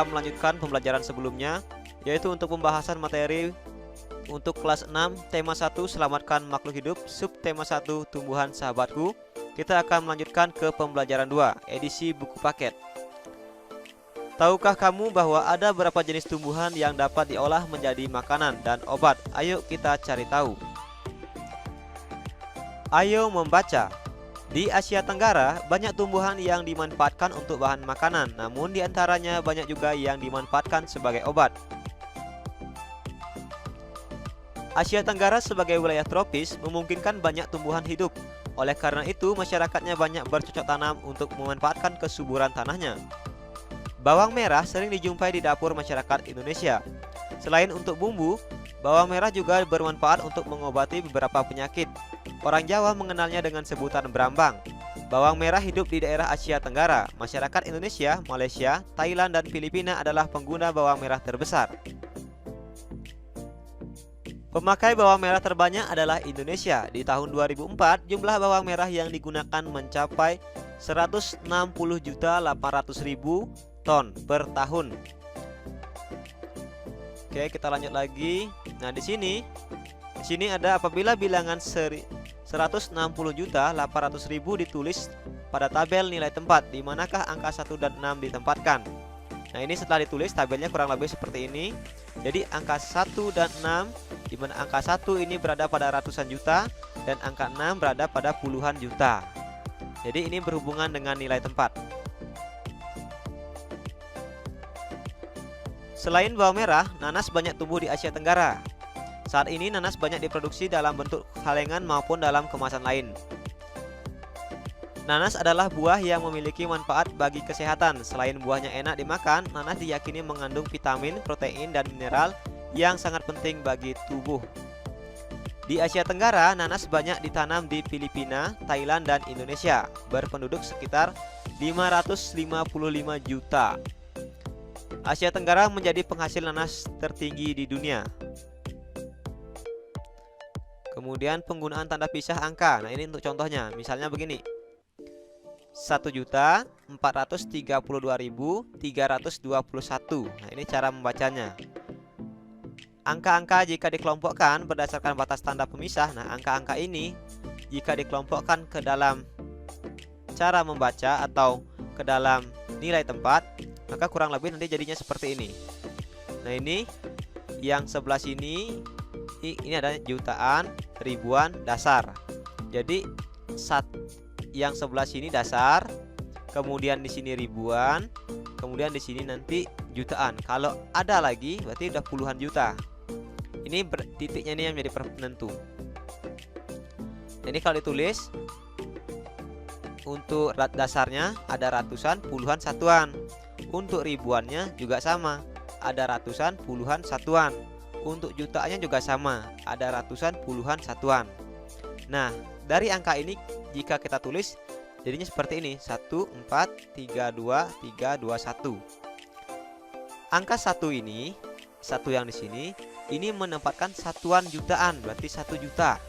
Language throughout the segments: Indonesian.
akan melanjutkan pembelajaran sebelumnya, yaitu untuk pembahasan materi untuk kelas 6 tema 1 selamatkan makhluk hidup, subtema 1 tumbuhan sahabatku. Kita akan melanjutkan ke pembelajaran 2 edisi buku paket. Tahukah kamu bahwa ada beberapa jenis tumbuhan yang dapat diolah menjadi makanan dan obat? Ayo kita cari tahu. Ayo membaca. Di Asia Tenggara, banyak tumbuhan yang dimanfaatkan untuk bahan makanan, namun di antaranya banyak juga yang dimanfaatkan sebagai obat. Asia Tenggara sebagai wilayah tropis memungkinkan banyak tumbuhan hidup. Oleh karena itu, masyarakatnya banyak bercocok tanam untuk memanfaatkan kesuburan tanahnya. Bawang merah sering dijumpai di dapur masyarakat Indonesia. Selain untuk bumbu, bawang merah juga bermanfaat untuk mengobati beberapa penyakit. Orang Jawa mengenalnya dengan sebutan berambang. Bawang merah hidup di daerah Asia Tenggara. Masyarakat Indonesia, Malaysia, Thailand, dan Filipina adalah pengguna bawang merah terbesar. Pemakai bawang merah terbanyak adalah Indonesia. Di tahun 2004, jumlah bawang merah yang digunakan mencapai 160.800.000 ton per tahun. Oke, kita lanjut lagi. Nah, di sini ada apabila bilangan 160.800.000 ditulis pada tabel nilai tempat, di manakah angka 1 dan 6 ditempatkan. Nah, ini setelah ditulis tabelnya kurang lebih seperti ini. Jadi angka 1 dan 6, di mana angka 1 ini berada pada ratusan juta dan angka 6 berada pada puluhan juta. Jadi ini berhubungan dengan nilai tempat. Selain bawang merah, nanas banyak tumbuh di Asia Tenggara. Saat ini nanas banyak diproduksi dalam bentuk kalengan maupun dalam kemasan lain. Nanas adalah buah yang memiliki manfaat bagi kesehatan. Selain buahnya enak dimakan, nanas diyakini mengandung vitamin, protein, dan mineral yang sangat penting bagi tubuh. Di Asia Tenggara, nanas banyak ditanam di Filipina, Thailand, dan Indonesia, berpenduduk sekitar 555 juta. Asia Tenggara menjadi penghasil nanas tertinggi di dunia. Kemudian penggunaan tanda pisah angka. Nah, ini untuk contohnya. Misalnya begini. 1.432.321. Nah, ini cara membacanya. Angka-angka jika dikelompokkan berdasarkan batas tanda pemisah. Nah, angka-angka ini jika dikelompokkan ke dalam cara membaca atau ke dalam nilai tempat, maka kurang lebih nanti jadinya seperti ini. Nah, ini yang sebelah sini ini ada jutaan, ribuan, dasar. Jadi yang sebelah sini dasar, kemudian di sini ribuan, kemudian di sini nanti jutaan. Kalau ada lagi berarti udah puluhan juta. Ini titiknya ini yang menjadi penentu. Ini kalau ditulis untuk dasarnya ada ratusan, puluhan, satuan. Untuk ribuannya juga sama, ada ratusan, puluhan, satuan. Untuk jutaannya juga sama, ada ratusan, puluhan, satuan. Nah, dari angka ini jika kita tulis jadinya seperti ini, 1432321. Angka 1 ini, 1 yang di sini, ini menempatkan satuan jutaan, berarti 1 juta.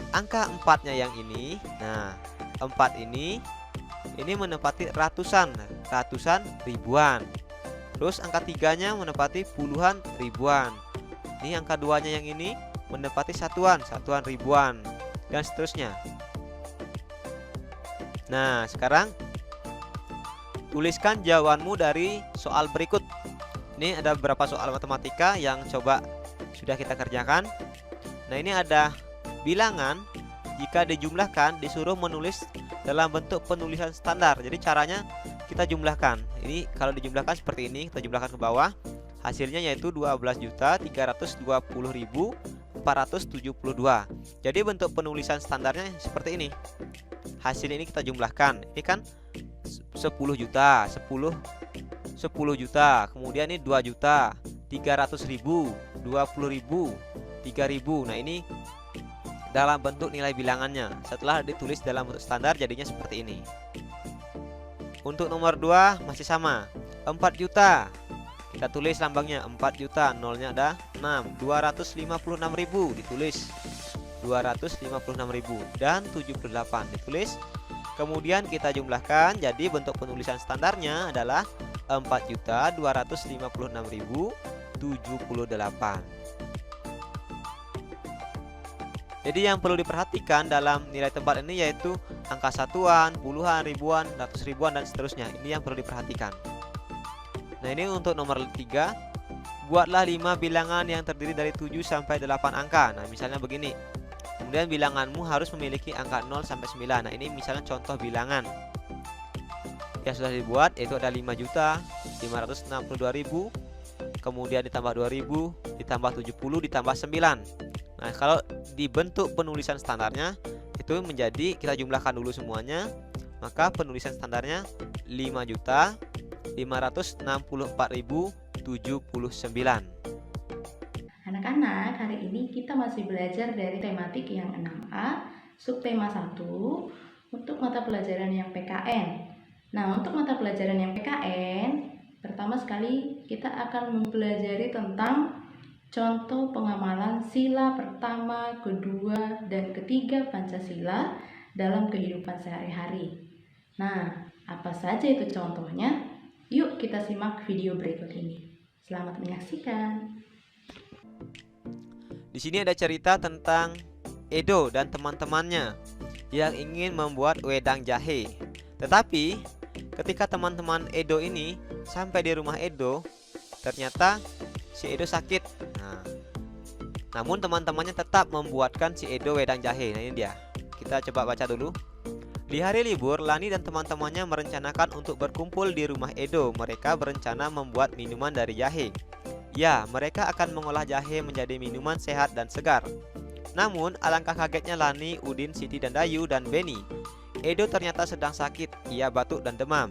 Angka 4-nya yang ini, nah 4 ini menempati ratusan, ribuan. Terus angka 3-nya menempati puluhan, ribuan. Ini angka 2-nya yang ini menempati satuan, ribuan, dan seterusnya. Nah, sekarang tuliskan jawabanmu dari soal berikut. Ini ada beberapa soal matematika yang coba sudah kita kerjakan. Nah, ini ada bilangan jika dijumlahkan disuruh menulis dalam bentuk penulisan standar. Jadi caranya kita jumlahkan. Ini kalau dijumlahkan seperti ini, kita jumlahkan ke bawah. Hasilnya yaitu 12.320.472. Jadi bentuk penulisan standarnya seperti ini. Hasil ini kita jumlahkan. Ini kan 10 juta, 10 juta. Kemudian ini 2 juta, 300.000, 20.000, 3.000. Nah, ini dalam bentuk nilai bilangannya. Setelah ditulis dalam bentuk standar jadinya seperti ini. Untuk nomor 2 masih sama, 4 juta. Kita tulis lambangnya 4 juta, nolnya ada 6, 256.000 ditulis 256.000 dan 78 ditulis. Kemudian kita jumlahkan, jadi bentuk penulisan standarnya adalah 4.256.078. Jadi yang perlu diperhatikan dalam nilai tempat ini yaitu angka satuan, puluhan, ribuan, ratus ribuan, dan seterusnya. Ini yang perlu diperhatikan. Nah, ini untuk nomor 3. Buatlah 5 bilangan yang terdiri dari 7 sampai 8 angka. Nah, misalnya begini. Kemudian bilanganmu harus memiliki angka 0 sampai 9. Nah, ini misalnya contoh bilangan yang sudah dibuat, yaitu ada 5.562.000, kemudian ditambah 2.000, ditambah 70, ditambah 9. Nah, kalau dibentuk penulisan standarnya itu menjadi, kita jumlahkan dulu semuanya, maka penulisan standarnya 5.564.079. Anak-anak, hari ini kita masih belajar dari tematik yang 6A, subtema 1, untuk mata pelajaran yang PKN. Nah, untuk mata pelajaran yang PKN, pertama sekali kita akan mempelajari tentang contoh pengamalan sila pertama, kedua, dan ketiga Pancasila dalam kehidupan sehari-hari. Nah, apa saja itu contohnya? Yuk kita simak video berikut ini. Selamat menyaksikan. Di sini ada cerita tentang Edo dan teman-temannya yang ingin membuat wedang jahe. Tetapi ketika teman-teman Edo ini sampai di rumah Edo, ternyata si Edo sakit. Namun teman-temannya tetap membuatkan si Edo wedang jahe. Nah, ini dia. Kita coba baca dulu. Di hari libur, Lani dan teman-temannya merencanakan untuk berkumpul di rumah Edo. Mereka berencana membuat minuman dari jahe. Ya, mereka akan mengolah jahe menjadi minuman sehat dan segar. Namun, alangkah kagetnya Lani, Udin, Siti, dan Dayu, dan Beni. Edo ternyata sedang sakit. Ia batuk dan demam.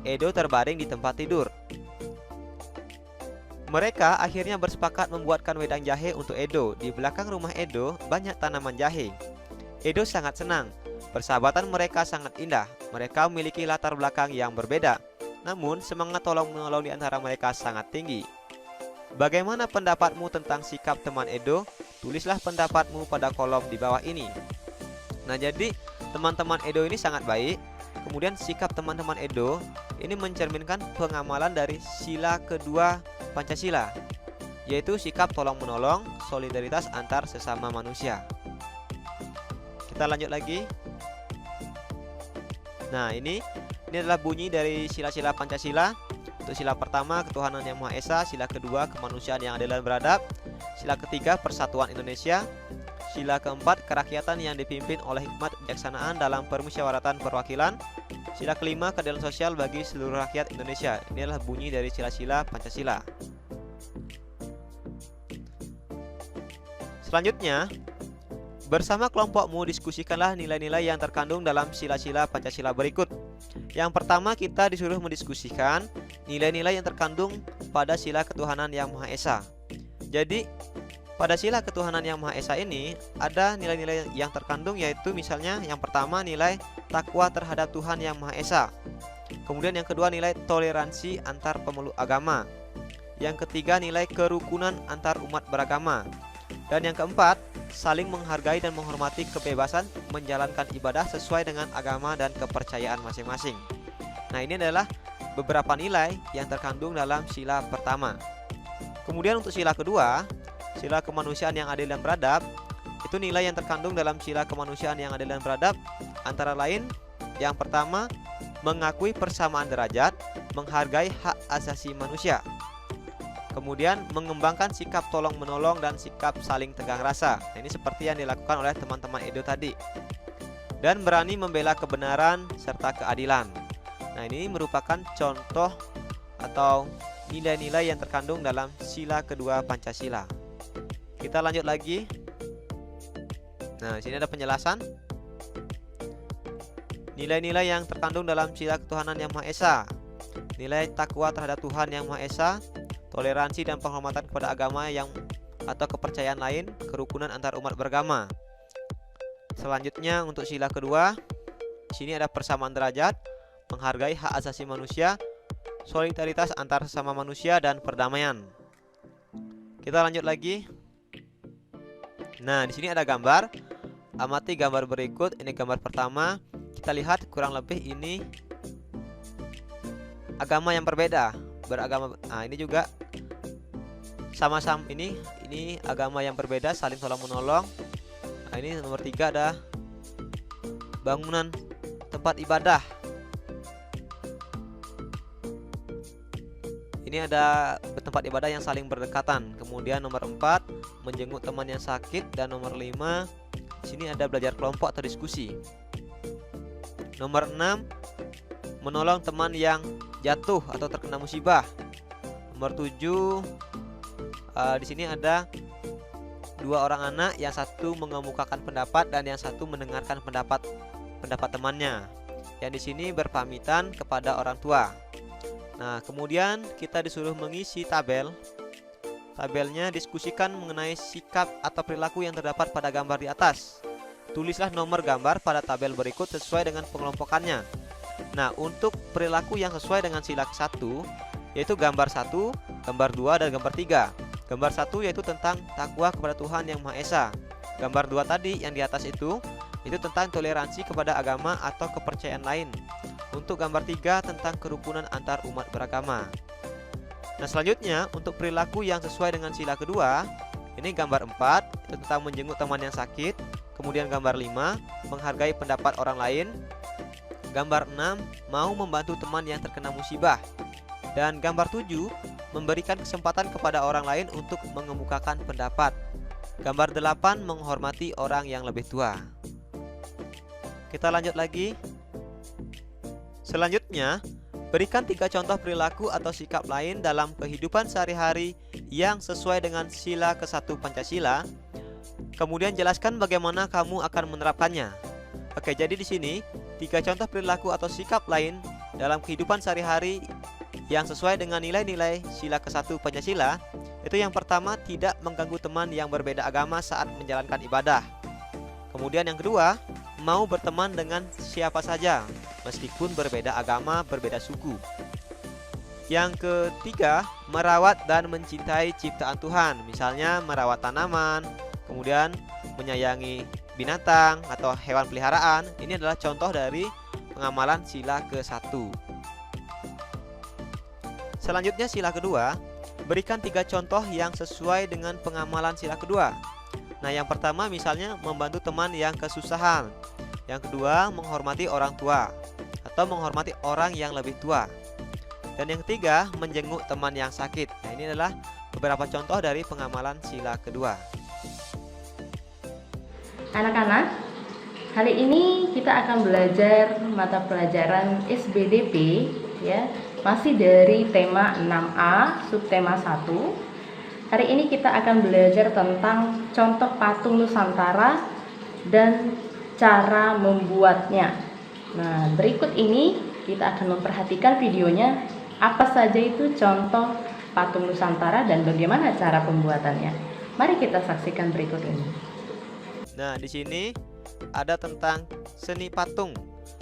Edo terbaring di tempat tidur. Mereka akhirnya bersepakat membuatkan wedang jahe untuk Edo. Di belakang rumah Edo banyak tanaman jahe. Edo sangat senang. Persahabatan mereka sangat indah. Mereka memiliki latar belakang yang berbeda. Namun semangat tolong-menolong di antara mereka sangat tinggi. Bagaimana pendapatmu tentang sikap teman Edo? Tulislah pendapatmu pada kolom di bawah ini. Nah, jadi teman-teman Edo ini sangat baik. Kemudian sikap teman-teman Edo ini mencerminkan pengamalan dari sila kedua Pancasila, yaitu sikap tolong-menolong, solidaritas antar sesama manusia. Kita lanjut lagi. Nah, ini adalah bunyi dari sila-sila Pancasila. Untuk sila pertama, ketuhanan yang Maha Esa. Sila kedua, kemanusiaan yang adil dan beradab. Sila ketiga, persatuan Indonesia. Sila keempat, kerakyatan yang dipimpin oleh hikmat kebijaksanaan dalam permusyawaratan perwakilan. Sila kelima, keadilan sosial bagi seluruh rakyat Indonesia. Ini adalah bunyi dari sila-sila Pancasila. Selanjutnya, bersama kelompokmu diskusikanlah nilai-nilai yang terkandung dalam sila-sila Pancasila berikut. Yang pertama, kita disuruh mendiskusikan nilai-nilai yang terkandung pada sila ketuhanan yang Maha Esa. Jadi, pada sila ketuhanan yang Maha Esa ini ada nilai-nilai yang terkandung, yaitu misalnya yang pertama nilai takwa terhadap Tuhan yang Maha Esa. Kemudian yang kedua nilai toleransi antar pemeluk agama. Yang ketiga nilai kerukunan antar umat beragama. Dan yang keempat, saling menghargai dan menghormati kebebasan menjalankan ibadah sesuai dengan agama dan kepercayaan masing-masing. Nah, ini adalah beberapa nilai yang terkandung dalam sila pertama. Kemudian untuk sila kedua, sila kemanusiaan yang adil dan beradab, itu nilai yang terkandung dalam sila kemanusiaan yang adil dan beradab antara lain, yang pertama, mengakui persamaan derajat, menghargai hak asasi manusia. Kemudian mengembangkan sikap tolong-menolong dan sikap saling tegang rasa. Nah, ini seperti yang dilakukan oleh teman-teman Edo tadi. Dan berani membela kebenaran serta keadilan. Nah, ini merupakan contoh atau nilai-nilai yang terkandung dalam sila kedua Pancasila. Kita lanjut lagi. Nah, di sini ada penjelasan. Nilai-nilai yang terkandung dalam sila ketuhanan yang Maha Esa. Nilai takwa terhadap Tuhan yang Maha Esa, toleransi dan penghormatan kepada agama yang atau kepercayaan lain, kerukunan antar umat beragama. Selanjutnya untuk sila kedua, di sini ada persamaan derajat, menghargai hak asasi manusia, solidaritas antar sesama manusia, dan perdamaian. Kita lanjut lagi. Nah, di sini ada gambar. Amati gambar berikut. Ini gambar pertama. Kita lihat kurang lebih ini agama yang berbeda, beragama. Nah, ini juga sama-sama ini agama yang berbeda saling tolong menolong. Nah, ini nomor 3 ada bangunan tempat ibadah. Ini ada tempat ibadah yang saling berdekatan. Kemudian nomor 4 menjenguk teman yang sakit, dan nomor 5 di sini ada belajar kelompok atau diskusi. Nomor 6 menolong teman yang jatuh atau terkena musibah. Nomor 7 di sini ada 2 orang anak, yang satu mengemukakan pendapat dan yang satu mendengarkan pendapat temannya. Yang di sini berpamitan kepada orang tua. Nah, kemudian kita disuruh mengisi tabel. Tabelnya diskusikan mengenai sikap atau perilaku yang terdapat pada gambar di atas. Tulislah nomor gambar pada tabel berikut sesuai dengan pengelompokannya. Nah, untuk perilaku yang sesuai dengan sila 1, yaitu gambar 1, gambar 2, dan gambar 3. Gambar 1 yaitu tentang takwa kepada Tuhan Yang Maha Esa. Gambar 2 tadi yang di atas itu tentang toleransi kepada agama atau kepercayaan lain. Untuk gambar 3 tentang kerukunan antar umat beragama. Nah, selanjutnya untuk perilaku yang sesuai dengan sila kedua, ini gambar 4 itu tentang menjenguk teman yang sakit. Kemudian gambar 5 menghargai pendapat orang lain. Gambar 6 mau membantu teman yang terkena musibah. Dan gambar 7 memberikan kesempatan kepada orang lain untuk mengemukakan pendapat. Gambar 8 menghormati orang yang lebih tua. Kita lanjut lagi. Selanjutnya, berikan 3 contoh perilaku atau sikap lain dalam kehidupan sehari-hari yang sesuai dengan sila ke-1 Pancasila. Kemudian jelaskan bagaimana kamu akan menerapkannya. Oke, jadi di sini 3 contoh perilaku atau sikap lain dalam kehidupan sehari-hari yang sesuai dengan nilai-nilai sila ke-1 Pancasila. Itu yang pertama, tidak mengganggu teman yang berbeda agama saat menjalankan ibadah. Kemudian yang kedua, mau berteman dengan siapa saja meskipun berbeda agama, berbeda suku. Yang ketiga, merawat dan mencintai ciptaan Tuhan, misalnya merawat tanaman, kemudian menyayangi binatang atau hewan peliharaan. Ini adalah contoh dari pengamalan sila ke-1. Selanjutnya sila kedua, berikan 3 contoh yang sesuai dengan pengamalan sila kedua. Nah, yang pertama misalnya membantu teman yang kesusahan. Yang kedua, menghormati orang tua atau menghormati orang yang lebih tua. Dan yang ketiga, menjenguk teman yang sakit. Nah, ini adalah beberapa contoh dari pengamalan sila kedua. Anak-anak, hari ini kita akan belajar mata pelajaran SBDP ya, masih dari tema 6A, subtema 1. Hari ini kita akan belajar tentang contoh patung Nusantara dan cara membuatnya. Nah, berikut ini kita akan memperhatikan videonya, apa saja itu contoh patung Nusantara dan bagaimana cara pembuatannya. Mari kita saksikan berikut ini. Nah, di sini ada tentang seni patung.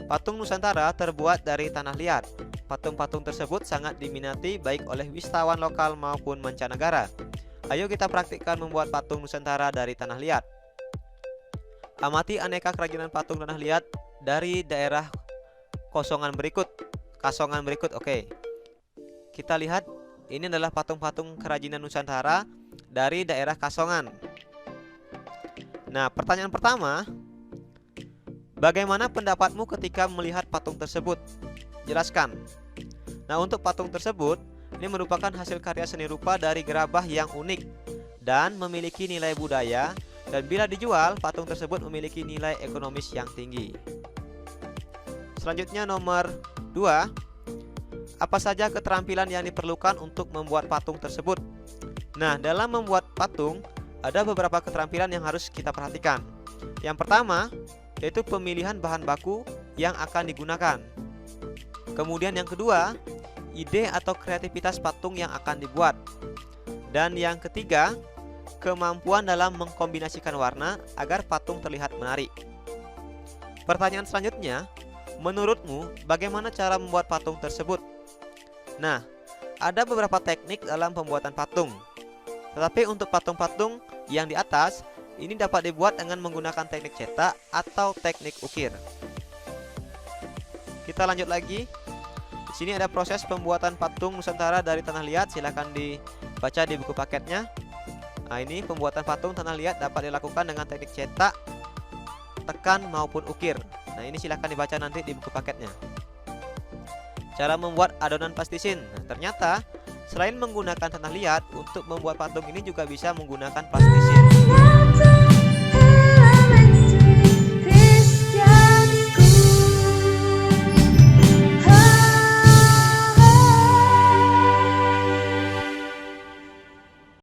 Patung Nusantara terbuat dari tanah liat. Patung-patung tersebut sangat diminati baik oleh wisatawan lokal maupun mancanegara. Ayo kita praktikkan membuat patung Nusantara dari tanah liat. Amati aneka kerajinan patung tanah liat dari daerah kasongan berikut. Oke. Kita lihat, ini adalah patung-patung kerajinan Nusantara dari daerah Kasongan. Nah, pertanyaan pertama, bagaimana pendapatmu ketika melihat patung tersebut? Jelaskan. Nah, untuk patung tersebut, ini merupakan hasil karya seni rupa dari gerabah yang unik dan memiliki nilai budaya. Dan bila dijual, patung tersebut memiliki nilai ekonomis yang tinggi. Selanjutnya nomor 2, apa saja keterampilan yang diperlukan untuk membuat patung tersebut? Nah, dalam membuat patung, ada beberapa keterampilan yang harus kita perhatikan. Yang pertama, yaitu pemilihan bahan baku yang akan digunakan. Kemudian yang kedua, ide atau kreativitas patung yang akan dibuat. Dan yang ketiga, kemampuan dalam mengkombinasikan warna agar patung terlihat menarik. Pertanyaan selanjutnya, menurutmu bagaimana cara membuat patung tersebut? Nah, ada beberapa teknik dalam pembuatan patung. Tetapi untuk patung-patung yang di atas, ini dapat dibuat dengan menggunakan teknik cetak atau teknik ukir. Kita lanjut lagi. Di sini ada proses pembuatan patung Nusantara dari tanah liat, silahkan dibaca di buku paketnya. Nah, ini pembuatan patung tanah liat dapat dilakukan dengan teknik cetak, tekan maupun ukir. Nah, ini silahkan dibaca nanti di buku paketnya. Cara membuat adonan plastisin. Nah, ternyata selain menggunakan tanah liat, untuk membuat patung ini juga bisa menggunakan plastisin.